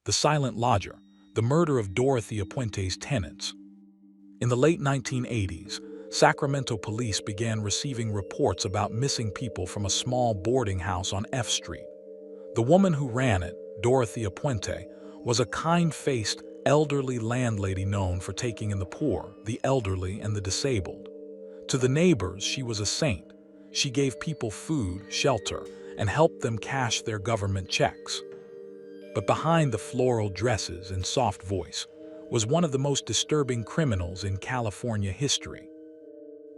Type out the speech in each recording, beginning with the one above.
The Silent Lodger, the murder of Dorothea Puente's tenants. In the late 1980s, Sacramento police began receiving reports about missing people from a small boarding house on F Street. The woman who ran it, Dorothea Puente, was a kind-faced, elderly landlady known for taking in the poor, the elderly, and the disabled. To the neighbors, she was a saint. She gave people food, shelter, and helped them cash their government checks. But behind the floral dresses and soft voice was one of the most disturbing criminals in California history.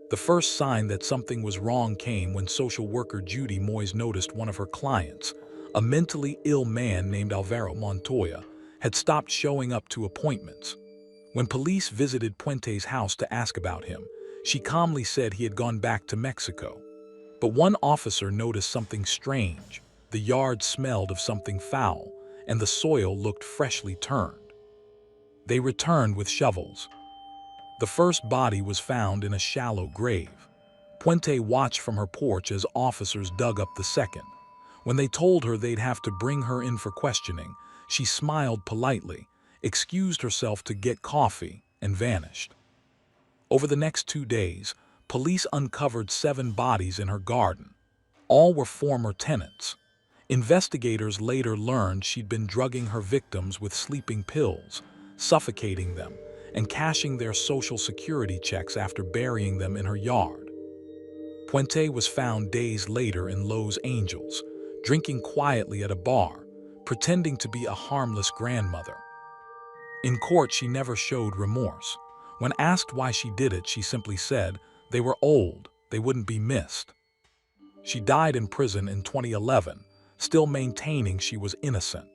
The first sign that something was wrong came when social worker Judy Moyes noticed one of her clients, a mentally ill man named Alvaro Montoya, had stopped showing up to appointments. When police visited Puente's house to ask about him, she calmly said he had gone back to Mexico. But one officer noticed something strange. The yard smelled of something foul, and the soil looked freshly turned. They returned with shovels. The first body was found in a shallow grave. Puente watched from her porch as officers dug up the second. When they told her they'd have to bring her in for questioning, she smiled politely, excused herself to get coffee, and vanished. Over the next 2 days, police uncovered 7 bodies in her garden. All were former tenants. Investigators later learned she'd been drugging her victims with sleeping pills, suffocating them, and cashing their social security checks after burying them in her yard. Puente was found days later in Los Angeles, drinking quietly at a bar, pretending to be a harmless grandmother. In court, she never showed remorse. When asked why she did it, she simply said, "They were old, they wouldn't be missed." She died in prison in 2011, still maintaining she was innocent.